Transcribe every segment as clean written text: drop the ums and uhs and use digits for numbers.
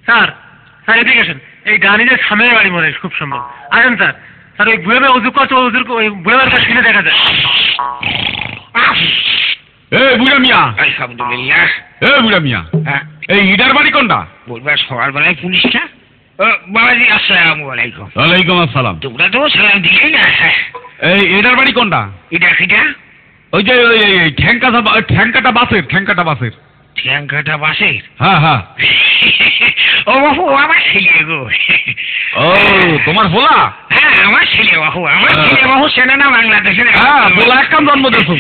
Sir sir এদিকে আসেন, এই ডানিদের সামনের বাড়ি মনে হয় খুব সম্ভব। আসেন স্যার। স্যার ওই বুড়ে মেয়ে অজু করছে, ওই বুড়ে মেয়ের কাছে দেখা যায়। বুড়া মিয়া, আলহামদুলিল্লাহ। বুড়া মিয়া, এই ইটার বাড়ি কোনটা? বলবার সকালবেলায় পুলিশটা। বাবাজি আসসালামু আলাইকুম। ওয়ালাইকুম আসসালাম। তোমরা তো সালাম দিলেই না। এই এটার বাড়ি কোনটা? এটা কিটা? ওই যে ওই ঠ্যাংকাটা বাসের। ঠ্যাংকাটা বাসের? হ্যাঁ হ্যাঁ। ও বাবু আমার ছেলে গো। ও তোমার ভোলা? হ্যাঁ আমার ছেলে বাবু, আমার ছেলে বাবু সেনা না বাংলাদেশের। হ্যাঁ ভোলা এক কাম জন্ম দিয়েছ।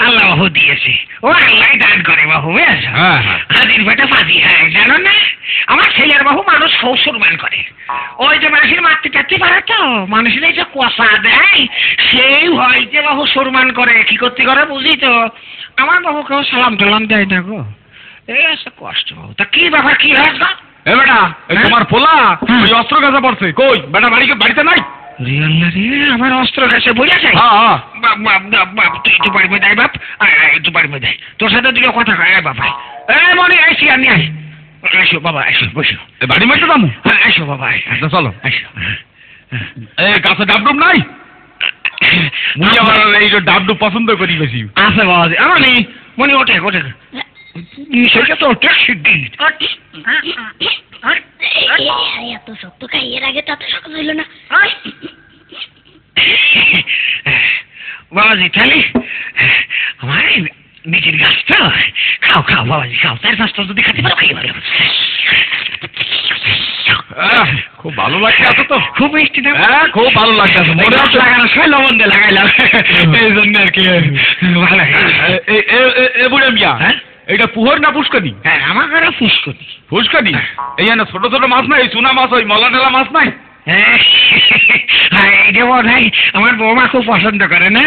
আল্লাহ বাবু দিয়েছে, ও আল্লাহ দান করে বাবু। হ্যাঁ হাজির পেটে ফাঁসি। হ্যাঁ জানো না আমার ছেলের বাবু মানুষ সম্মান করে। ওই যে মানুষের মাতৃ টাতৃ পারে তো, মানুষের এই যে কষা দেয় সেই হয়তো বাবু সম্মান করে। কি করতে করে বুঝি তো, আমার বাবু কেউ সালাম টালাম দেয় না গো। এই আছে কষ্ট বাবু। তা কি ব্যাপার, কি হয়েছে? এ বেটা, তোমার পোলা ওই অস্ত্র গাছা পড়ছে কই? বেটা বাড়িতে নাই? আমার অস্ত্র কাছে বুঝেছে। তুই একটু বাড়ি মেয়ে দেয় বাপ, একটু বাড়ি মেয়ে দেয়, তোর সাথে দুটো কথা কয় বাবা। মনে আইসি আমি, আই এসো বাবা, এসো বসো। বাড়ি মারতে যাবো? হ্যাঁ এসো বাবা, আচ্ছা চলো এসো। এই কাছে ডাবডুব নাই? মুই আবার এই ডাবডুব পছন্দ করি বেশি। আছে বাবা, আমার নেই মনে। ওঠে সেটা তো ট্যাক্সি। এত শক্ত খাই, এর আগে তত শক্ত ছিল না। বাবাজি তাহলে আমার নিজের গাছটা খাও বাবাজি, খাও। তার গাছটা যদি খেতে পারো খাইয়ে পারো। খুব ভালো লাগছে এত তো, খুব মিষ্টি না? হ্যাঁ খুব ভালো লাগছে। মনে হচ্ছে লাগানো সবাই লবণ দিয়ে লাগাইলাম এই জন্য আর কি ভালো। এ বুড়ে মিয়া, এইটা পুহর না পুষ্কনি? হ্যাঁ আমার ঘরে ফুসকানি। এই না ছোট ছোট মাছ নাই, চুনা মাছ, ওই মলা টেলা মাছ নাই? হ্যাঁ এইটা বোধ হয় আমার বৌমা খুব পছন্দ করে না।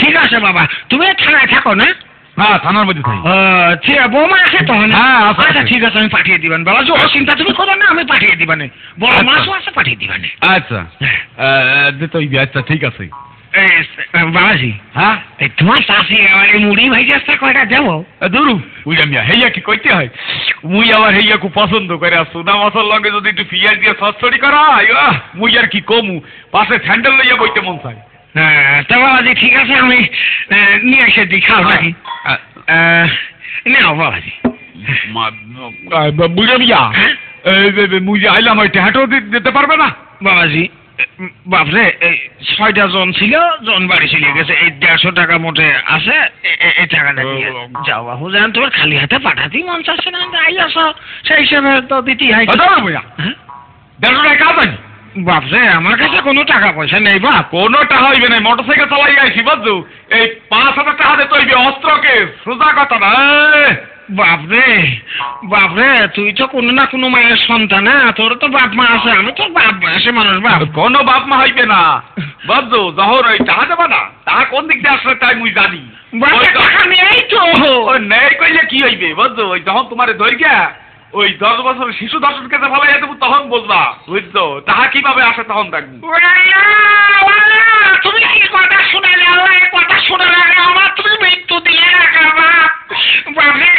ঠিক আছে বাবা, তুমি থানায় থাকো না? হ্যাঁ থানার মধ্যে থাকি। বৌমা আছে তো? হ্যাঁ আচ্ছা ঠিক আছে, আমি পাঠিয়ে দিবেন বাবা। ও চিন্তা তুমি করো না, আমি পাঠিয়ে দিবানে। বড় মাছও আছে, পাঠিয়ে দিবানে। আচ্ছা আচ্ছা ঠিক আছে। বাবাজি হ্যাঁ তোমার চাষি আমার এই মুড়ি ভাইজাসটা কয়টা দেবো? ধরু বুঝলাম হেইয়া কি কইতে হয়, মুই আবার হেইয়া খুব পছন্দ করে। সোনা মাছের লগে যদি একটু পিঁয়াজ দিয়ে সচ্ছড়ি করা হয়, মুই আর কি কমু, পাশে স্যান্ডেল লইয়া বইতে মন চায়। হ্যাঁ তা বাবাজি ঠিক আছে, আমি নিয়ে এসে দিই, খাও নাকি? নাও বাবাজি। বুঝলাম মুই যে আইলাম ওই টেহাটো দিতে পারবে না? বাবাজি বাপরে, এই 6টা জন ছিল, জন বাড়ি চলে গেছে। এই 150 টাকা মোটে আছে, এই টাকাটা দিয়ে যাও বাবু। জান তোমার খালি হাতে পাঠাতেই মন চাচ্ছে না, আই আসো সেই হিসেবে তো দিতেই হয়। 150 টাকা কাজ? বাপরে আমার কাছে কোনো টাকা পয়সা নেই বাপ। কোনো টাকা হইবে না, মোটরসাইকেল চালাই আইছি বুঝছো। এই 5,000 টাকা দিতে হইবে, অস্ত্রকে সোজা কথা না। বাপরে তুই তো কোনো না কোনো মায়ের সন্তান, তোর তো বাপ মা আছে, আমি তো বাপ বয়সে মানুষ। বাপ কোনো বাপ মা হইবে না বুঝছো। যখন ওই টাকা দেবা না, টাকা কোন দিক দিয়ে আসলে তাই মুই জানি। টাকা নেই তো, নেই কইলে কি হইবে বুঝছো। ওই যখন তোমার ধৈর্যা ওই 10 বছরের শিশু দর্শনকে ভালো দেবো তখন বলবা, বুঝছো। টাকা কিভাবে আসে তখন দেখবো। তুমি এই কথা শুনালে, কথা শোনার আগে আমার তুমি মৃত্যু দিয়ে রাখা বাপ। বাপরে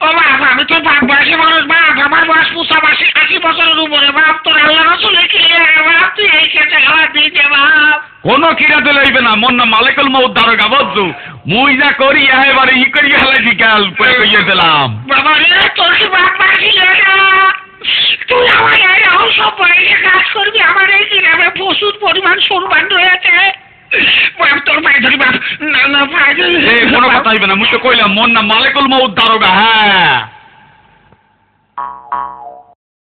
ও বাপ, আমি তো বাপ বয়সে মানুষ বাপ, আমার বয়স 85-80 বছরের উপরে বাপ। তোর আল্লাহ রসুলের কি বাপ, তুই এই খেতে খাওয়া দিয়েছে বাপ। কোনো কিরা দিলে হইবে না, মোর নাম মালিকুল মউত দারোগা বুঝছো। মুই যা করি এবারে ই করি হেলাইছি কাল কইয়ে দিলাম। বাবা রে তোর কি বাপ মা ছিল না? তুই আমার এই সব বয়সে কাজ করবি, আমার এই গ্রামে প্রচুর পরিমাণ সম্মান রয়েছে। তোর ভাই ধরি বাপ, না ভাই কোনো কথা হইবে না, মুই তো কইলাম মোর নাম মালিকুল মউত দারোগা। হ্যাঁ